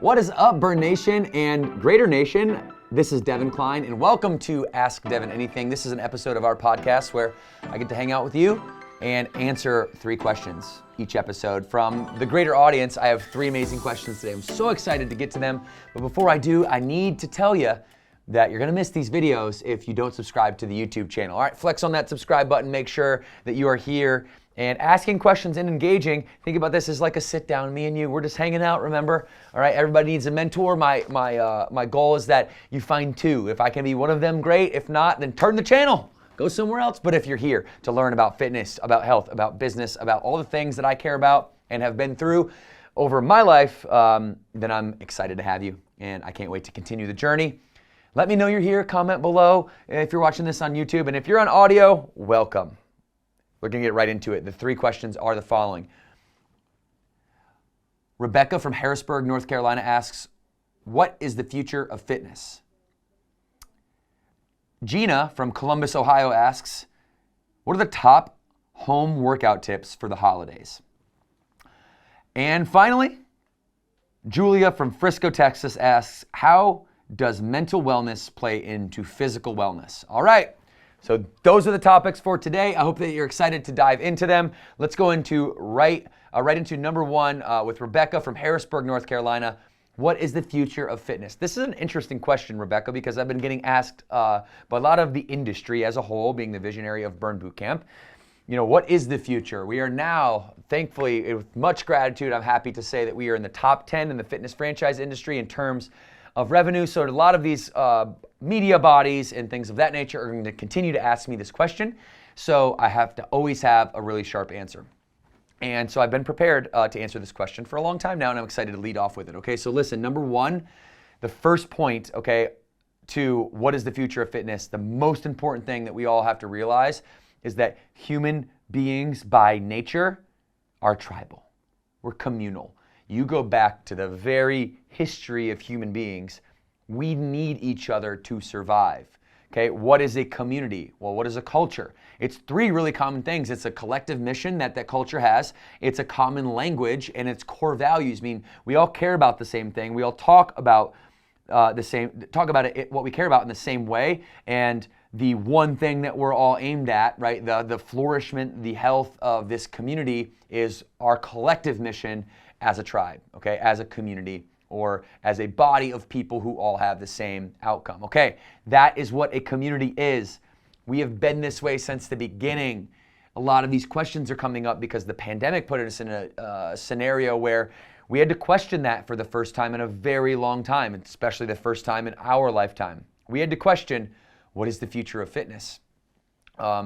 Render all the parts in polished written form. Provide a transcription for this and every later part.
What is up, Burn Nation and Greater Nation? This is Devin Klein, and welcome to Ask Devin Anything. This is an episode of our podcast where I get to hang out with you and answer 3 questions each episode from the greater audience. I have 3 amazing questions today. I'm so excited to get to them. But before I do, I need to tell you that you're gonna miss these videos if you don't subscribe to the YouTube channel. All right, flex on that subscribe button. Make sure that you are here and asking questions and engaging. Think about this as like a sit down, me and you. We're just hanging out, remember? All right, everybody needs a mentor. My goal is that you find 2. If I can be one of them, great. If not, then turn the channel. Go somewhere else. But if you're here to learn about fitness, about health, about business, about all the things that I care about and have been through over my life, then I'm excited to have you. And I can't wait to continue the journey. Let me know you're here. Comment below if you're watching this on YouTube. And if you're on audio, welcome. We're going to get right into it. The 3 questions are the following. Rebecca from Harrisburg, North Carolina asks, what is the future of fitness? Gina from Columbus, Ohio asks, what are the top home workout tips for the holidays? And finally, Julia from Frisco, Texas asks, how does mental wellness play into physical wellness? All right. So those are the topics for today. I hope that you're excited to dive into them. Let's go into right into number 1 with Rebecca from Harrisburg, North Carolina. What is the future of fitness? This is an interesting question, Rebecca, because I've been getting asked by a lot of the industry as a whole, being the visionary of Burn Bootcamp. You know, what is the future? We are now, thankfully, with much gratitude, I'm happy to say that we are in the top 10 in the fitness franchise industry in terms of revenue. So a lot of these media bodies and things of that nature are going to continue to ask me this question. So I have to always have a really sharp answer. And so I've been prepared to answer this question for a long time now, and I'm excited to lead off with it. Okay, so listen, number 1, the first point, okay, to what is the future of fitness, the most important thing that we all have to realize is that human beings by nature are tribal. We're communal. You go back to the very history of human beings, we need each other to survive. Okay, what is a community? Well, what is a culture? It's 3 really common things. It's a collective mission that culture has. It's a common language, and it's core values. I mean, we all care about the same thing. We all talk about what we care about in the same way. And the one thing that we're all aimed at, right? The flourishment, the health of this community is our collective mission as a tribe, okay, as a community, or as a body of people who all have the same outcome. Okay, that is what a community is. We have been this way since the beginning. A lot of these questions are coming up because the pandemic put us in a scenario where we had to question that for the first time in a very long time, especially the first time in our lifetime. We had to question, what is the future of fitness?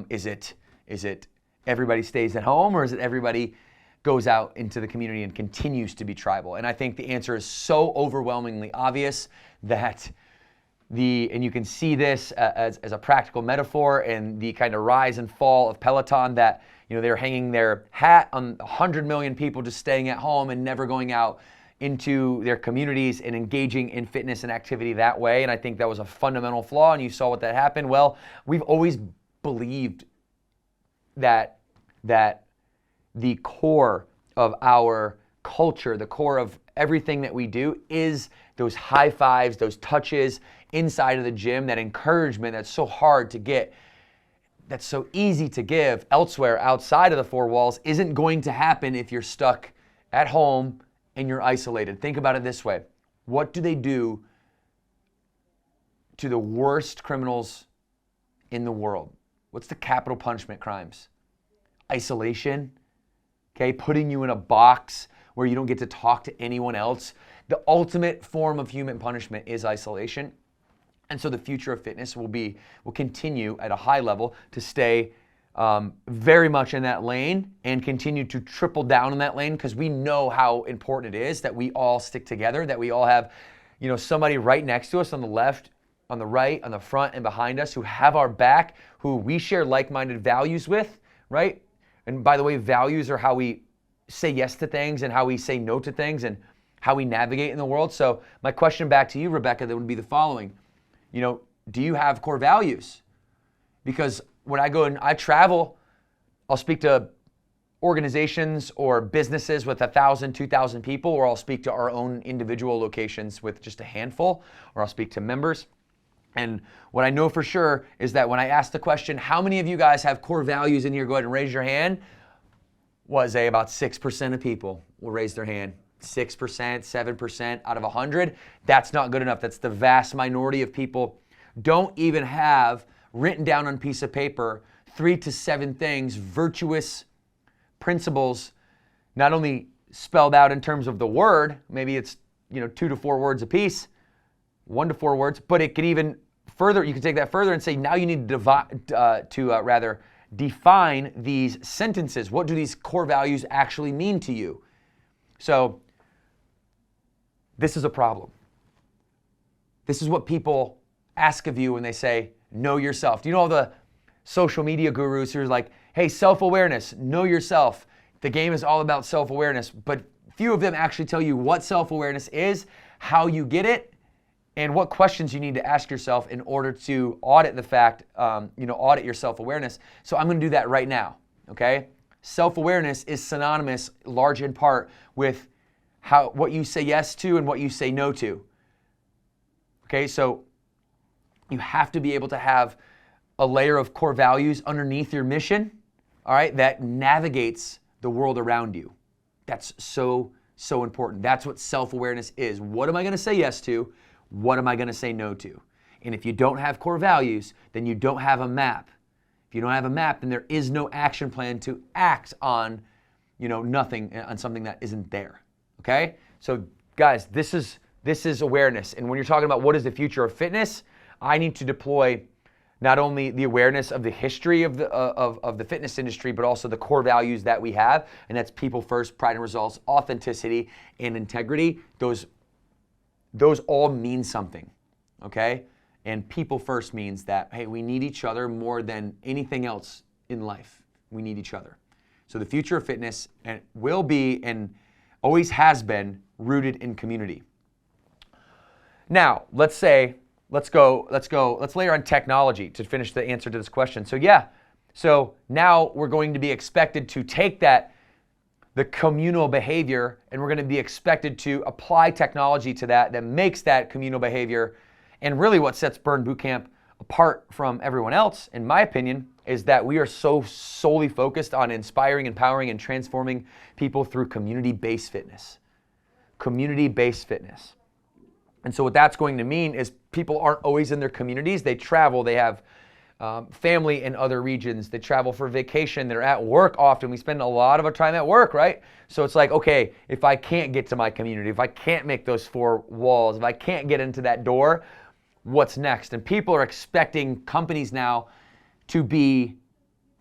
Is it everybody stays at home, or is it everybody goes out into the community and continues to be tribal? And I think the answer is so overwhelmingly obvious that and you can see this as a practical metaphor in the kind of rise and fall of Peloton, that, you know, they're hanging their hat on 100 million people just staying at home and never going out into their communities and engaging in fitness and activity that way. And I think that was a fundamental flaw, and you saw what that happened. Well, we've always believed that the core of our culture, the core of everything that we do is those high fives, those touches inside of the gym, that encouragement that's so hard to get, that's so easy to give elsewhere outside of the 4 walls, isn't going to happen if you're stuck at home and you're isolated. Think about it this way. What do they do to the worst criminals in the world? What's the capital punishment crimes? Isolation. Okay, putting you in a box where you don't get to talk to anyone else. The ultimate form of human punishment is isolation. And so the future of fitness will continue at a high level to stay very much in that lane and continue to triple down in that lane, because we know how important it is that we all stick together, that we all have, you know, somebody right next to us on the left, on the right, on the front, and behind us who have our back, who we share like-minded values with, right? And by the way, values are how we say yes to things and how we say no to things and how we navigate in the world. So my question back to you, Rebecca, that would be the following. You know, do you have core values? Because when I go and I travel, I'll speak to organizations or businesses with 1,000, 2,000 people, or I'll speak to our own individual locations with just a handful, or I'll speak to members. And what I know for sure is that when I ask the question, how many of you guys have core values in here? Go ahead and raise your hand. Was about 6% of people will raise their hand. 6%, 7% out of 100. That's not good enough. That's the vast minority of people don't even have written down on a piece of paper 3 to 7 things, virtuous principles, not only spelled out in terms of the word, maybe it's 2 to 4 words a piece, 1 to 4 words, but it could even further, you can take that further and say now you need to define these sentences. What do these core values actually mean to you? So this is a problem. This is what people ask of you when they say, know yourself. Do you know all the social media gurus who are like, hey, self-awareness, know yourself. The game is all about self-awareness, but few of them actually tell you what self-awareness is, how you get it, and what questions you need to ask yourself in order to audit the fact, audit your self-awareness. So I'm going to do that right now, okay? Self-awareness is synonymous, large in part, with what you say yes to and what you say no to. Okay, so you have to be able to have a layer of core values underneath your mission, all right, that navigates the world around you. That's so important. That's what self-awareness is. What am I going to say yes to? What am I going to say no to? And if you don't have core values, then you don't have a map. If you don't have a map, then there is no action plan to act on, nothing, on something that isn't there. Okay? So guys, this is awareness. And when you're talking about what is the future of fitness, I need to deploy not only the awareness of the history of the fitness industry, but also the core values that we have, and that's people first, pride and results, authenticity, and integrity. Those all mean something, okay? And people first means that, hey, we need each other more than anything else in life. We need each other. So the future of fitness will be and always has been rooted in community. Now, let's layer on technology to finish the answer to this question. So now we're going to be expected to take the communal behavior, and we're going to be expected to apply technology to that makes that communal behavior. And really what sets Burn Bootcamp apart from everyone else, in my opinion, is that we are so solely focused on inspiring, empowering, and transforming people through community-based fitness. Community-based fitness. And so what that's going to mean is people aren't always in their communities. They travel. They have family in other regions. They travel for vacation. They're at work often. We spend a lot of our time at work, right? So it's like, okay, if I can't get to my community, if I can't make those 4 walls, if I can't get into that door, what's next? And people are expecting companies now to be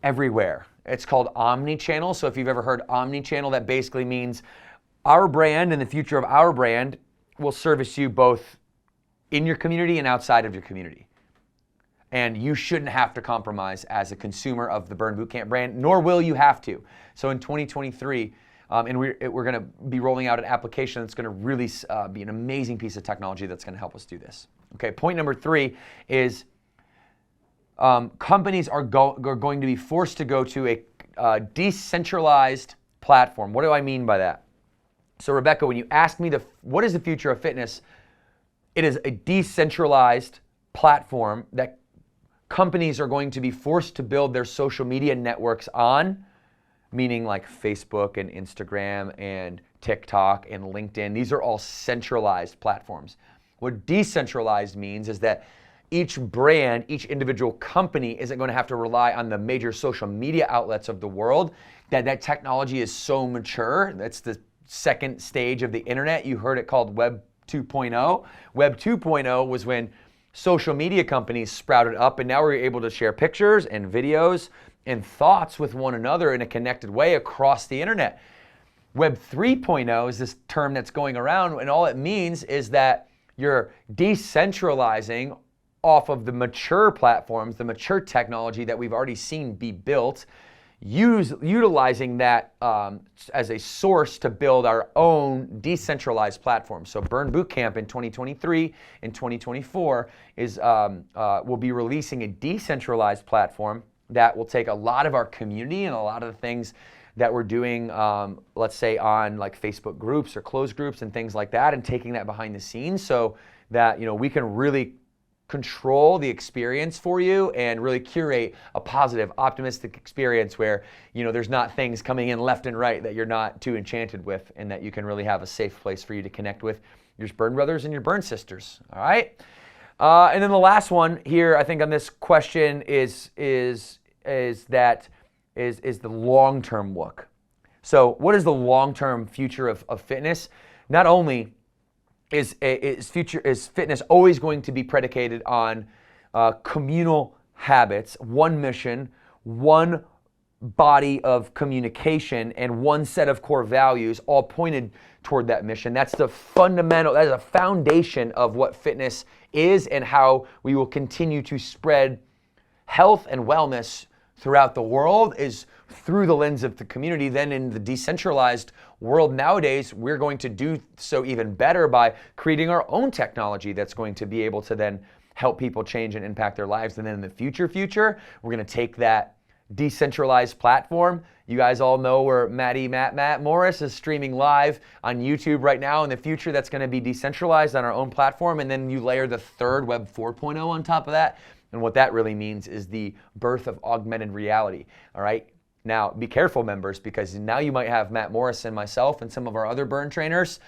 everywhere. It's called omni-channel. So if you've ever heard omni-channel, that basically means our brand and the future of our brand will service you both in your community and outside of your community. And you shouldn't have to compromise as a consumer of the Burn Bootcamp brand, nor will you have to. So in 2023, and we're going to be rolling out an application that's going to really be an amazing piece of technology that's going to help us do this. Okay, point number 3 is companies are going to be forced to go to a decentralized platform. What do I mean by that? So Rebecca, when you ask me what is the future of fitness, it is a decentralized platform that companies are going to be forced to build their social media networks on, meaning like Facebook and Instagram and TikTok and LinkedIn. These are all centralized platforms. What decentralized means is that each brand, each individual company isn't going to have to rely on the major social media outlets of the world, that technology is so mature. That's the second stage of the internet. You heard it called Web 2.0. Web 2.0 was when social media companies sprouted up, and now we're able to share pictures and videos and thoughts with one another in a connected way across the internet. Web 3.0 is this term that's going around, and all it means is that you're decentralizing off of the mature platforms, the mature technology that we've already seen be built, utilizing that as a source to build our own decentralized platform. So Burn Bootcamp in 2023 and 2024 will be releasing a decentralized platform that will take a lot of our community and a lot of the things that we're doing, let's say on like Facebook groups or closed groups and things like that, and taking that behind the scenes so that, we can really control the experience for you and really curate a positive, optimistic experience where, there's not things coming in left and right that you're not too enchanted with, and that you can really have a safe place for you to connect with your burn brothers and your burn sisters. All right. And then the last one here, I think on this question is the long-term look. So what is the long-term future of fitness? Not only is fitness always going to be predicated on communal habits, one mission, one body of communication, and one set of core values, all pointed toward that mission. That's the fundamental, that is a foundation of what fitness is and how we will continue to spread health and wellness throughout the world, is through the lens of the community. Then in the decentralized world nowadays, we're going to do so even better by creating our own technology that's going to be able to then help people change and impact their lives. And then in the future, we're going to take that decentralized platform. You guys all know where Matt Morris is streaming live on YouTube right now. In the future, that's going to be decentralized on our own platform. And then you layer the third Web 4.0 on top of that. And what that really means is the birth of augmented reality. All right. Now, be careful, members, because now you might have Matt Morris and myself and some of our other burn trainers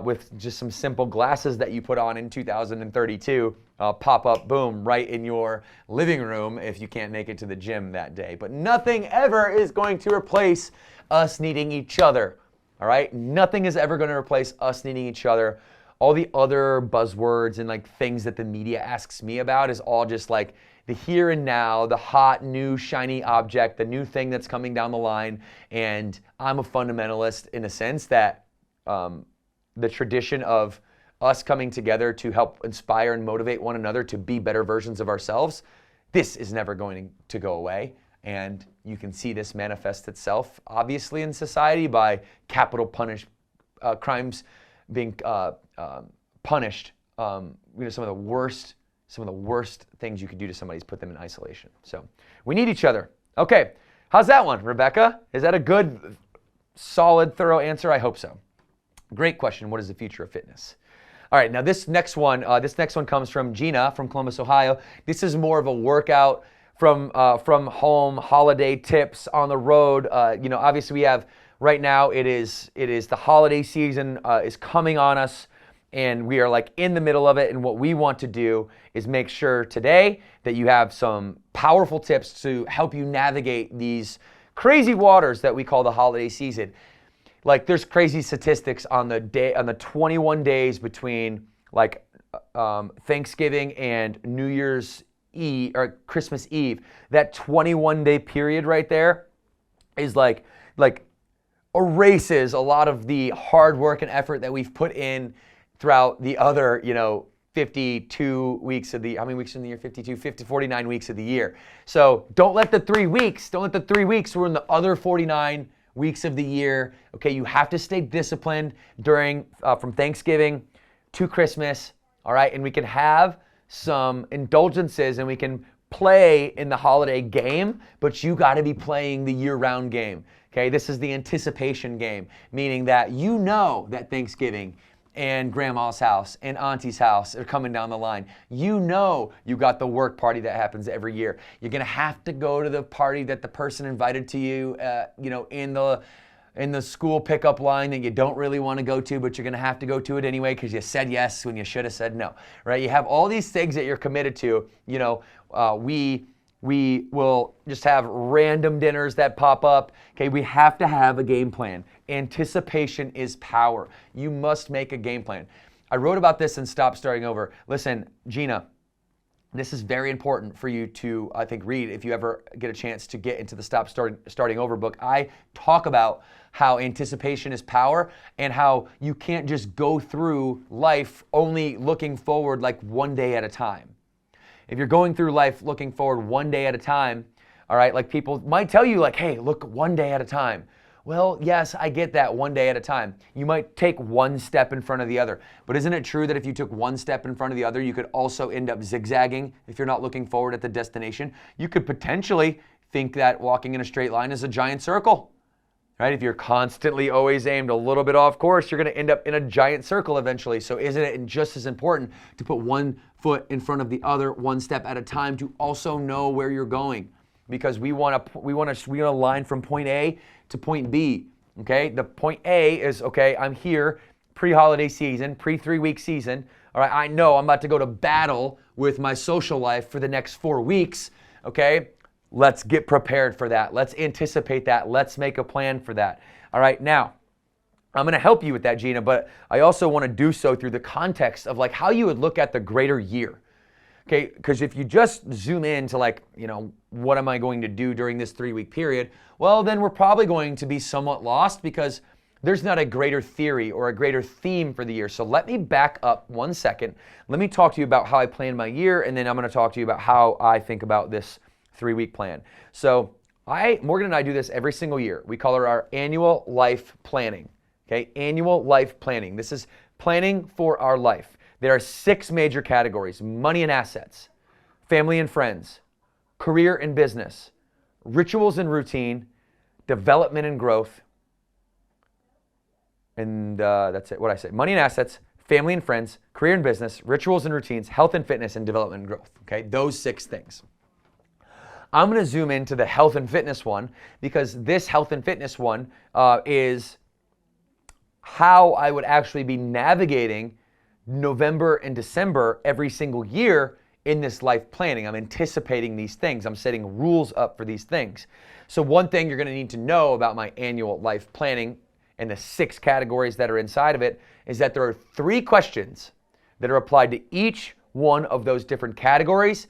with just some simple glasses that you put on in 2032 pop up, boom, right in your living room if you can't make it to the gym that day. But nothing ever is going to replace us needing each other, all right? Nothing is ever going to replace us needing each other. All the other buzzwords and like things that the media asks me about is all just like the here and now, the hot, new, shiny object, the new thing that's coming down the line. And I'm a fundamentalist in a sense that the tradition of us coming together to help inspire and motivate one another to be better versions of ourselves, this is never going to go away. And you can see this manifest itself, obviously, in society by capital crimes being punished. Some of the worst things you could do to somebody is put them in isolation. So we need each other. Okay, how's that one, Rebecca? Is that a good, solid, thorough answer? I hope so. Great question. What is the future of fitness? All right, now this next one comes from Gina from Columbus, Ohio. This is more of a workout from home, holiday tips on the road. Obviously we have right now. It is the holiday season is coming on us, and we are like in the middle of it. And what we want to do is make sure today that you have some powerful tips to help you navigate these crazy waters that we call the holiday season. Like there's crazy statistics on the 21 days between like Thanksgiving and New Year's Eve or Christmas Eve. That 21-day period right there is like erases a lot of the hard work and effort that we've put in throughout the other, 52 weeks of the, how many weeks in the year? 49 weeks of the year. So don't let the 3 weeks ruin the other 49 weeks of the year. Okay, you have to stay disciplined during from Thanksgiving to Christmas. All right, and we can have some indulgences and we can play in the holiday game, but you got to be playing the year-round game. Okay, this is the anticipation game, meaning that that Thanksgiving and grandma's house and auntie's house are coming down the line. You got the work party that happens every year. You're gonna have to go to the party that the person invited to you, in the school pickup line that you don't really want to go to, but you're gonna have to go to it anyway because you said yes when you should have said no, right? You have all these things that you're committed to. We will just have random dinners that pop up. Okay, we have to have a game plan. Anticipation is power. You must make a game plan. I wrote about this in Stop Starting Over. Listen, Gina, this is very important for you to, I think, read if you ever get a chance to get into the Stop Starting Over book. I talk about how anticipation is power and how you can't just go through life only looking forward like one day at a time. If you're going through life looking forward one day at a time, all right, like people might tell you like, hey, look one day at a time. Well, yes, I get that, one day at a time. You might take one step in front of the other. But isn't it true that if you took one step in front of the other, you could also end up zigzagging if you're not looking forward at the destination? You could potentially think that walking in a straight line is a giant circle. right? If you're constantly always aimed a little bit off course, you're going to end up in a giant circle eventually. So isn't it just as important to put one foot in front of the other, one step at a time, to also know where you're going? Because we want to line from point A to point B. Okay, the point A is, okay, I'm here pre-holiday season, pre-3-week season. All right, I know I'm about to go to battle with my social life for the next 4 weeks. Okay, let's get prepared for that. Let's anticipate that. Let's make a plan for that. All right, now, I'm going to help you with that, Gina, but I also want to do so through the context of like how you would look at the greater year. Okay, because if you just zoom in to like, what am I going to do during this 3-week period? Well, then we're probably going to be somewhat lost because there's not a greater theory or a greater theme for the year. So let me back up 1 second. Let me talk to you about how I plan my year, and then I'm going to talk to you about how I think about this 3-week plan. So Morgan and I do this every single year. We call it our annual life planning. Okay, annual life planning. This is planning for our life. There are 6 major categories: money and assets, family and friends, career and business, rituals and routine, development and growth, and that's it, what I say. Money and assets, family and friends, career and business, rituals and routines, health and fitness, and development and growth. Okay, those 6 things. I'm going to zoom into the health and fitness one because this health and fitness one is how I would actually be navigating November and December every single year in this life planning. I'm anticipating these things. I'm setting rules up for these things. So one thing you're going to need to know about my annual life planning and the 6 categories that are inside of it is that there are 3 questions that are applied to each one of those different categories.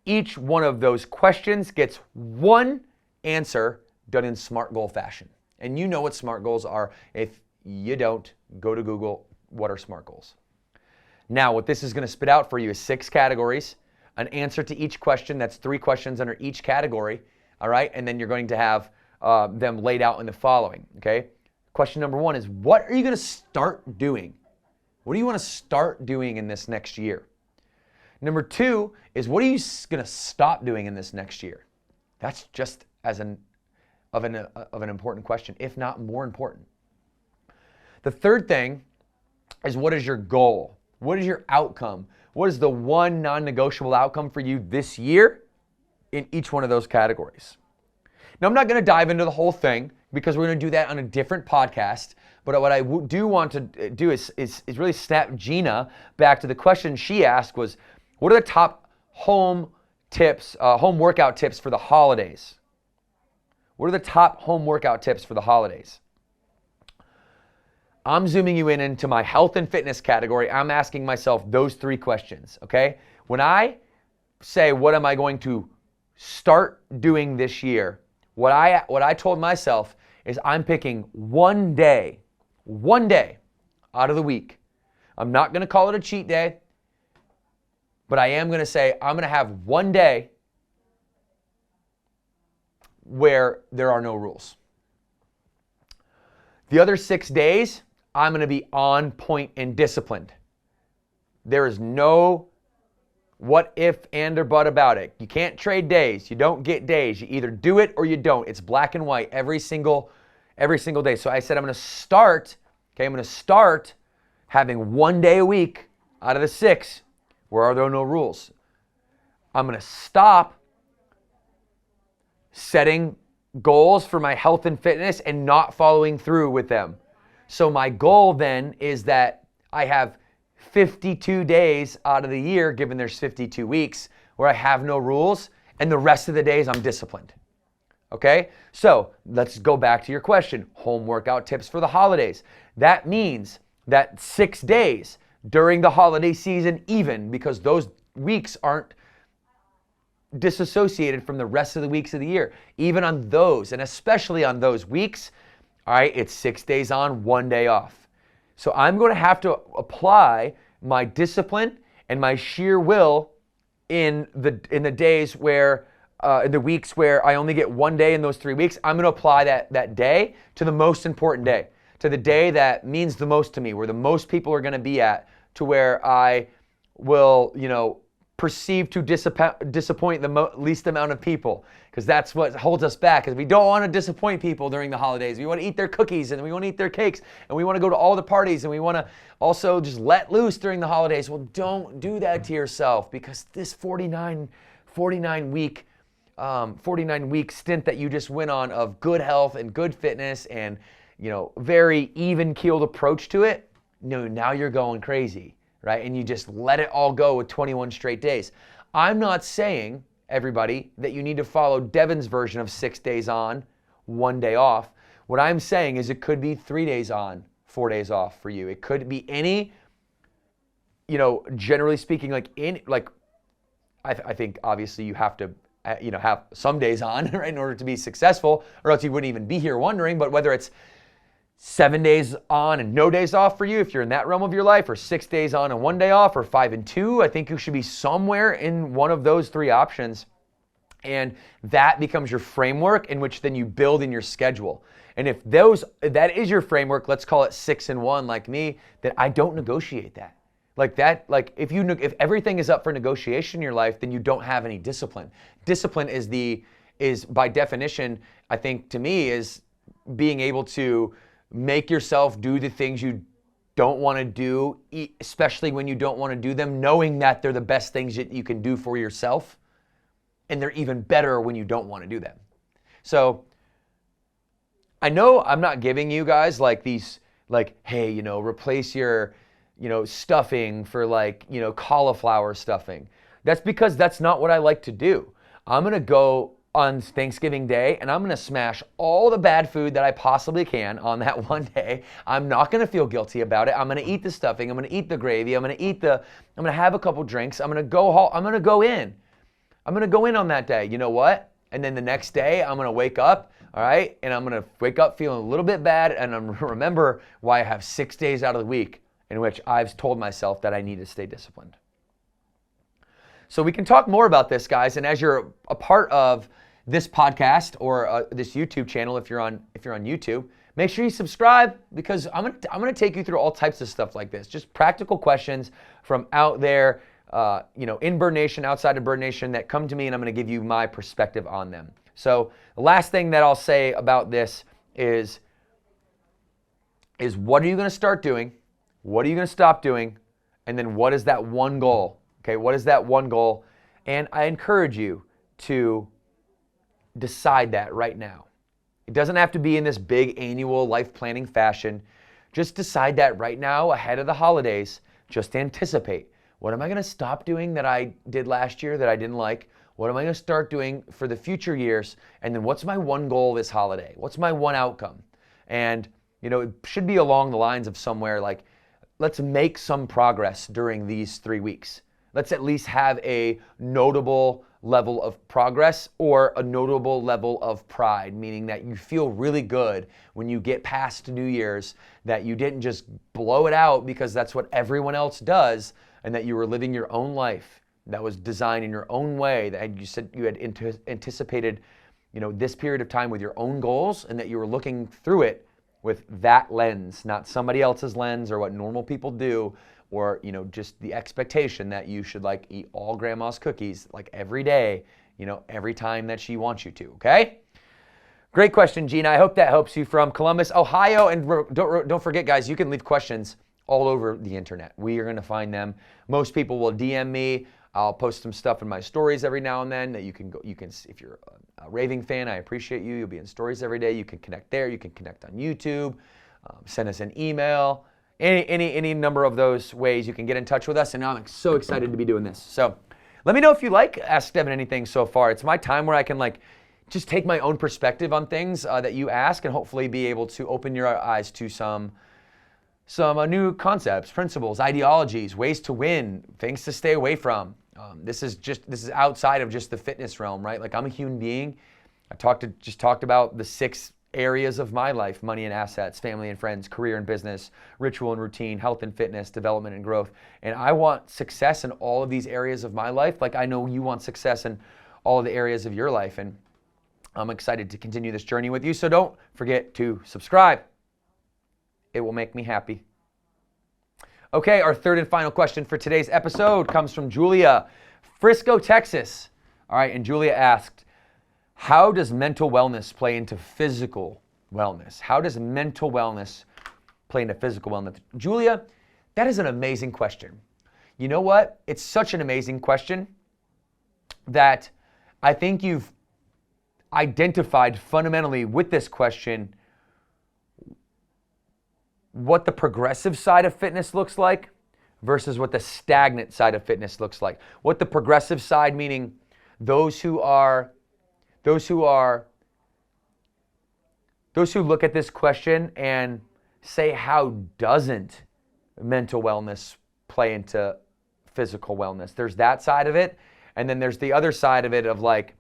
Each one of those questions gets 1 answer done in SMART goal fashion. And you know what SMART goals are. If you don't, go to Google, what are SMART goals? Now, what this is going to spit out for you is 6 categories, an answer to each question. That's 3 questions under each category, all right? And then you're going to have them laid out in the following, okay? Question number 1 is, what are you going to start doing? What do you want to start doing in this next year? Number 2 is, what are you going to stop doing in this next year? That's just as an important question, if not more important. The third thing is, what is your goal? What is your outcome? What is the one non-negotiable outcome for you this year in each one of those categories? Now, I'm not going to dive into the whole thing because we're going to do that on a different podcast. But what I do want to do is really snap Gina back to the question she asked was, what are the top home workout tips for the holidays? What are the top home workout tips for the holidays? I'm zooming you into my health and fitness category. I'm asking myself those 3 questions, okay? When I say, what am I going to start doing this year, what I told myself is I'm picking one day out of the week. I'm not going to call it a cheat day, but I am going to say I'm going to have one day where there are no rules. The other 6 days, I'm going to be on point and disciplined. There is no what if and or but about it. You can't trade days. You don't get days. You either do it or you don't. It's black and white every single day. So I said I'm going to start having one day a week out of the 6 where there are no rules. I'm going to stop setting goals for my health and fitness and not following through with them. So my goal then is that I have 52 days out of the year, given there's 52 weeks, where I have no rules, and the rest of the days I'm disciplined. Okay? So let's go back to your question. Home workout tips for the holidays. That means that 6 days during the holiday season, even because those weeks aren't disassociated from the rest of the weeks of the year, even on those, and especially on those weeks, all right, it's 6 days on, 1 day off. So I'm going to have to apply my discipline and my sheer will in the days where, in the weeks where I only get 1 day in those 3 weeks. I'm going to apply that day to the most important day, to the day that means the most to me, where the most people are going to be at, to where I will, perceive to disappoint the least amount of people. because that's what holds us back, because we don't want to disappoint people during the holidays. We want to eat their cookies, and we want to eat their cakes, and we want to go to all the parties, and we want to also just let loose during the holidays. Well, don't do that to yourself, because this 49 week stint that you just went on of good health and good fitness and very even-keeled approach to it, now you're going crazy, right? And you just let it all go with 21 straight days. I'm not saying, everybody, that you need to follow Devin's version of 6 days on, 1 day off. What I'm saying is it could be 3 days on, 4 days off for you. It could be any, generally speaking, I think obviously you have to, have some days on, right, in order to be successful, or else you wouldn't even be here wondering. But whether it's 7 days on and no days off for you, if you're in that realm of your life, or 6 days on and 1 day off, or 5 and 2, I think you should be somewhere in one of those three options. And that becomes your framework in which then you build in your schedule. And if that is your framework, let's call it 6 and 1 like me, then I don't negotiate that. If everything is up for negotiation in your life, then you don't have any discipline. Discipline is by definition, I think to me, is being able to make yourself do the things you don't want to do, especially when you don't want to do them, knowing that they're the best things that you can do for yourself, and they're even better when you don't want to do them. So I know I'm not giving you guys hey, replace your, stuffing for cauliflower stuffing. That's because that's not what I like to do. I'm going to go on Thanksgiving Day, and I'm going to smash all the bad food that I possibly can on that one day. I'm not going to feel guilty about it. I'm going to eat the stuffing. I'm going to eat the gravy. I'm going to have a couple drinks. I'm going to go in. I'm going to go in on that day. You know what? And then the next day, I'm going to wake up, all right? And I'm going to wake up feeling a little bit bad, and I'm going to remember why I have 6 days out of the week in which I've told myself that I need to stay disciplined. So we can talk more about this, guys. And as you're a part of this podcast or this YouTube channel, if you're on YouTube, make sure you subscribe, because I'm gonna take you through all types of stuff like this, just practical questions from out there, in Bird Nation, outside of Bird Nation, that come to me, and I'm gonna give you my perspective on them. So the last thing that I'll say about this is what are you gonna start doing? What are you gonna stop doing? And then what is that one goal? Okay, what is that one goal? And I encourage you to decide that right now. It doesn't have to be in this big annual life planning fashion. Just decide that right now ahead of the holidays. Just anticipate. What am I going to stop doing that I did last year that I didn't like? What am I going to start doing for the future years? And then what's my one goal this holiday? What's my one outcome? And, it should be along the lines of somewhere like, let's make some progress during these 3 weeks. Let's at least have a notable level of progress or a notable level of pride, meaning that you feel really good when you get past New Year's, that you didn't just blow it out because that's what everyone else does, and that you were living your own life that was designed in your own way, that you said you had anticipated, this period of time with your own goals, and that you were looking through it with that lens, not somebody else's lens or what normal people do, or just the expectation that you should eat all grandma's cookies every day, every time that she wants you to, okay? Great question, Gina. I hope that helps you, from Columbus, Ohio. And don't forget, guys, you can leave questions all over the internet. We are going to find them. Most people will DM me. I'll post some stuff in my stories every now and then that you can if you're a raving fan, I appreciate you. You'll be in stories every day. You can connect there. You can connect on YouTube. Send us an email. Any number of those ways you can get in touch with us, and I'm so excited to be doing this. So let me know if you like Ask Devin Anything so far. It's my time where I can just take my own perspective on things that you ask, and hopefully be able to open your eyes to some new concepts, principles, ideologies, ways to win, things to stay away from. This is outside of just the fitness realm, right? I'm a human being. I just talked about the 6 areas of my life: money and assets, family and friends, career and business, ritual and routine, health and fitness, development and growth. And I want success in all of these areas of my life, like I know you want success in all of the areas of your life. And I'm excited to continue this journey with you. So don't forget to subscribe. It will make me happy. Okay, our third and final question for today's episode comes from Julia, Frisco, Texas. All right, and Julia asked, how does mental wellness play into physical wellness? How does mental wellness play into physical wellness? Julia, that is an amazing question. You know what? It's such an amazing question that I think you've identified fundamentally with this question what the progressive side of fitness looks like versus what the stagnant side of fitness looks like. What the progressive side, meaning those who look at this question and say, how doesn't mental wellness play into physical wellness? There's that side of it. And then there's the other side of it of like,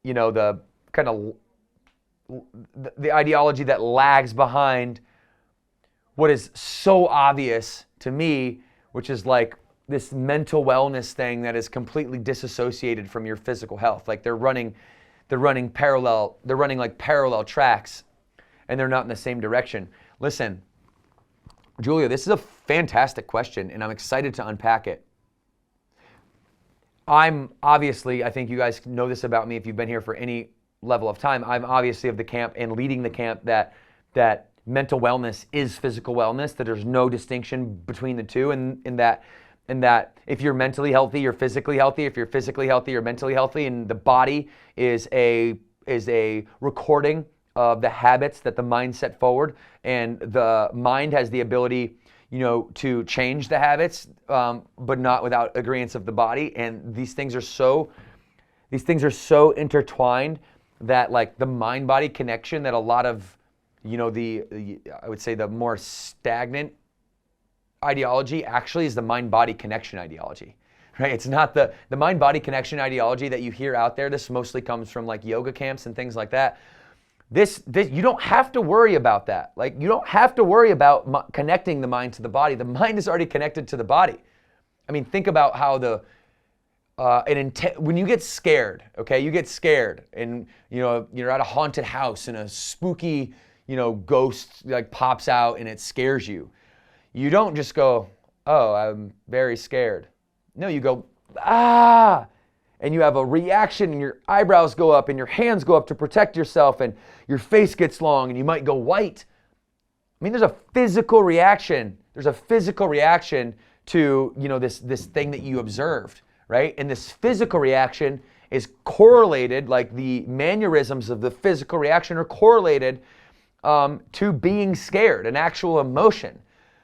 you know, the kind of the ideology that lags behind what is so obvious to me, which is like this mental wellness thing that is completely disassociated from your physical health. Like they're running like parallel tracks and they're not in the same direction. Listen, Julia, this is a fantastic question and I'm excited to unpack it. I'm obviously, I think you guys know this about me if you've been here for any level of time, I'm obviously of the camp and leading the camp that mental wellness is physical wellness, that there's no distinction between the two, and that if you're mentally healthy, you're physically healthy. If you're physically healthy, you're mentally healthy, and the body is a recording of the habits that the mind set forward, and the mind has the ability, you know, to change the habits, but not without agreeance of the body. And these things are so intertwined that like the mind-body connection that a lot of, you know, I would say the more stagnant ideology actually is the mind-body connection ideology, right? It's not the mind-body connection ideology that you hear out there. This mostly comes from like yoga camps and things like that. This you don't have to worry about that. Like you don't have to worry about connecting the mind to the body. The mind is already connected to the body. I mean, think about how when you get scared, okay, you get scared and, you know, you're at a haunted house and a spooky, you know, ghost like pops out and it scares you. You don't just go, oh, I'm very scared. No, you go, ah, and you have a reaction and your eyebrows go up and your hands go up to protect yourself and your face gets long and you might go white. I mean, there's a physical reaction. There's a physical reaction to, you know, this thing that you observed, right? And this physical reaction is correlated, like the mannerisms of the physical reaction are correlated to being scared, an actual emotion,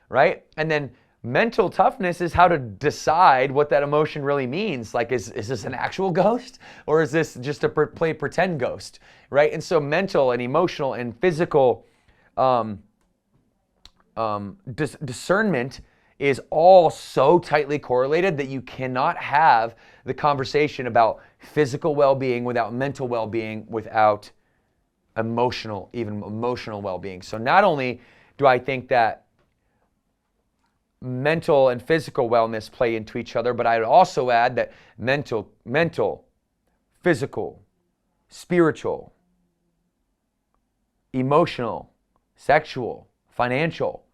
right? And then mental toughness is how to decide what that emotion really means. Like, is this an actual ghost or is this just a play pretend ghost, right? And so mental and emotional and physical discernment is all so tightly correlated that you cannot have the conversation about physical well-being without mental well-being, without emotional well-being. So not only do I think that mental and physical wellness play into each other, but I'd also add that mental, physical, spiritual, emotional, sexual, financial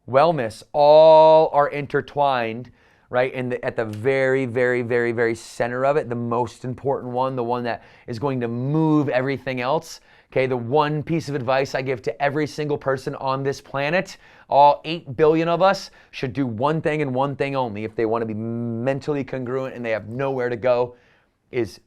wellness all are intertwined, right? And at the very, very, very, very center of it, the most important one, the one that is going to move everything else, okay? The one piece of advice I give to every single person on this planet, all 8 billion of us, should do one thing and one thing only if they want to be mentally congruent and they have nowhere to go, is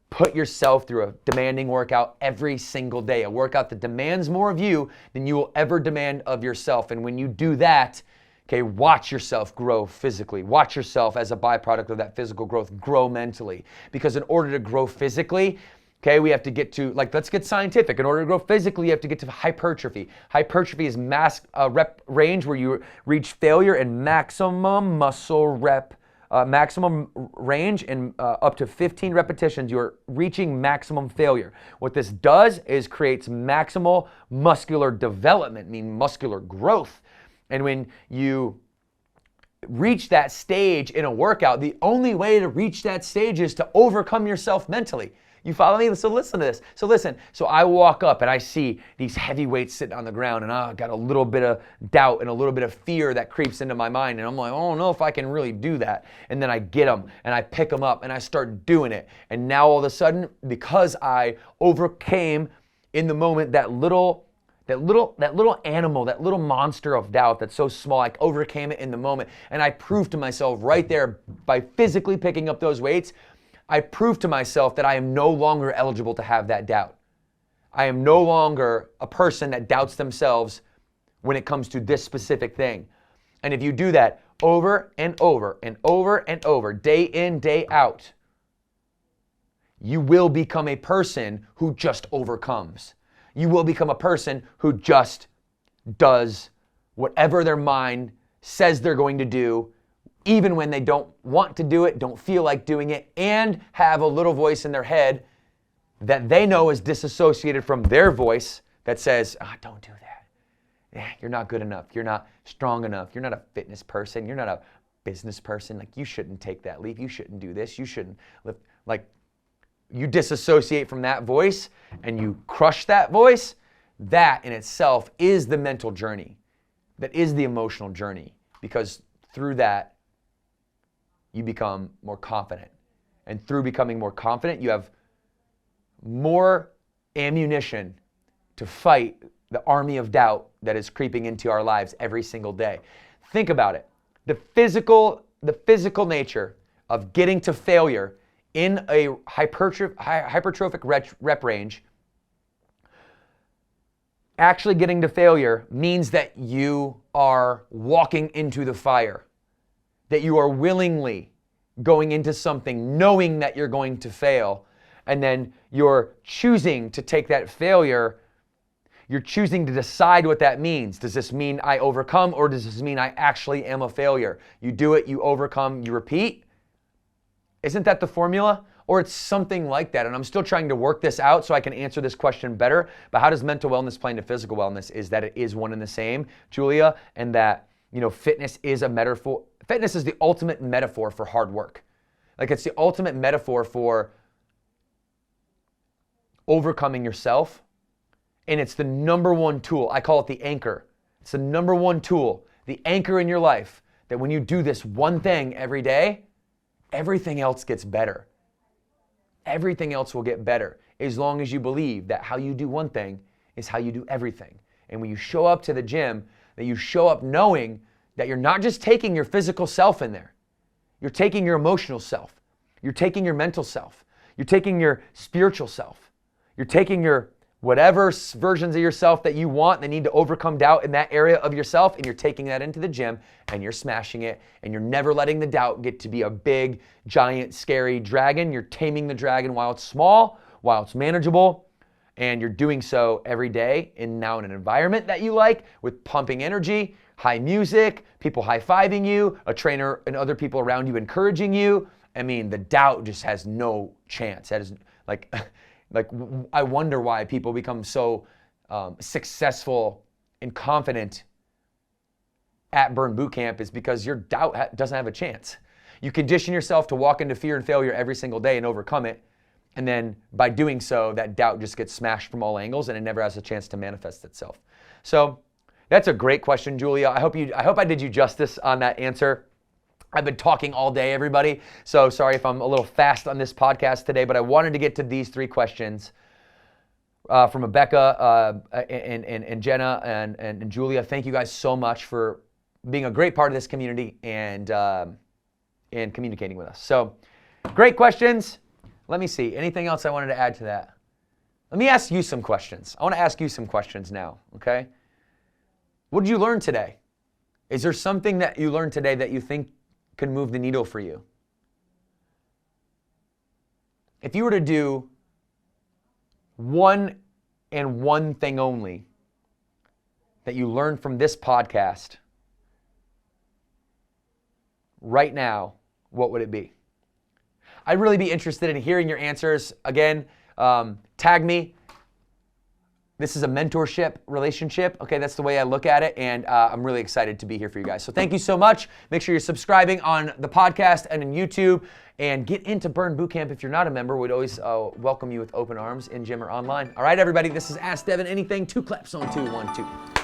put yourself through a demanding workout every single day, a workout that demands more of you than you will ever demand of yourself. And when you do that, okay, watch yourself grow physically. Watch yourself, as a byproduct of that physical growth, grow mentally. Because in order to grow physically, okay, we have to get to, like, let's get scientific. In order to grow physically, you have to get to hypertrophy. Hypertrophy is rep range where you reach failure and maximum muscle rep, maximum range, and up to 15 repetitions, you're reaching maximum failure. What this does is creates maximal muscular development, meaning muscular growth. And when you reach that stage in a workout, the only way to reach that stage is to overcome yourself mentally. You follow me? So listen to this. So listen. So I walk up and I see these heavy weights sitting on the ground, and I got a little bit of doubt and a little bit of fear that creeps into my mind. And I'm like, I don't know if I can really do that. And then I get them and I pick them up and I start doing it. And now all of a sudden, because I overcame in the moment that little animal, that little monster of doubt that's so small, I overcame it in the moment. And I proved to myself right there by physically picking up those weights, I proved to myself that I am no longer eligible to have that doubt. I am no longer a person that doubts themselves when it comes to this specific thing. And if you do that over and over and over and over, day in, day out, you will become a person who just overcomes. You will become a person who just does whatever their mind says they're going to do, even when they don't want to do it, don't feel like doing it, and have a little voice in their head that they know is disassociated from their voice that says, don't do that. You're not good enough. You're not strong enough. You're not a fitness person. You're not a business person. Like, you shouldn't take that leap. You shouldn't do this. You shouldn't live. Like, you disassociate from that voice and you crush that voice. That in itself is the mental journey. That is the emotional journey, because through that, you become more confident. And through becoming more confident, you have more ammunition to fight the army of doubt that is creeping into our lives every single day. Think about it. The physical nature of getting to failure in a hypertrophic rep range, actually getting to failure means that you are walking into the fire. That you are willingly going into something knowing that you're going to fail, and then you're choosing to take that failure. You're choosing to decide what that means. Does this mean I overcome, or does this mean I actually am a failure? You do it, you overcome, you repeat. Isn't that the formula? Or it's something like that. And I'm still trying to work this out so I can answer this question better. But how does mental wellness play into physical wellness? Is that it is one and the same, Julia, and that, fitness is a metaphor. Fitness is the ultimate metaphor for hard work. Like, it's the ultimate metaphor for overcoming yourself. And it's the number one tool. I call it the anchor. It's the number one tool, the anchor in your life, that when you do this one thing every day, everything else gets better. Everything else will get better as long as you believe that how you do one thing is how you do everything. And when you show up to the gym, that you show up knowing that you're not just taking your physical self in there. You're taking your emotional self. You're taking your mental self. You're taking your spiritual self. You're taking your whatever versions of yourself that you want that need to overcome doubt in that area of yourself, and you're taking that into the gym and you're smashing it, and you're never letting the doubt get to be a big, giant, scary dragon. You're taming the dragon while it's small, while it's manageable, and you're doing so every day in an environment that you like, with pumping energy, high music, people high-fiving you, a trainer and other people around you encouraging you. I mean, the doubt just has no chance. That is like I wonder why people become so successful and confident at Burn Boot Camp, is because your doubt doesn't have a chance. You condition yourself to walk into fear and failure every single day and overcome it. And then by doing so, that doubt just gets smashed from all angles and it never has a chance to manifest itself. So that's a great question, Julia. I hope I did you justice on that answer. I've been talking all day, everybody, so sorry if I'm a little fast on this podcast today, but I wanted to get to these three questions from Rebecca and Jenna and Julia. Thank you guys so much for being a great part of this community and communicating with us. So, great questions. Let me see. Anything else I wanted to add to that? Let me ask you some questions. I want to ask you some questions now, okay? What did you learn today? Is there something that you learned today that you think can move the needle for you? If you were to do one thing only that you learned from this podcast right now, what would it be? I'd really be interested in hearing your answers. Again, tag me This is a mentorship relationship. Okay, that's the way I look at it, and I'm really excited to be here for you guys. So thank you so much. Make sure you're subscribing on the podcast and in YouTube, and get into Burn Bootcamp if you're not a member. We'd always welcome you with open arms in gym or online. All right, everybody, this is Ask Devin Anything. 2 claps on 2, 1, 2.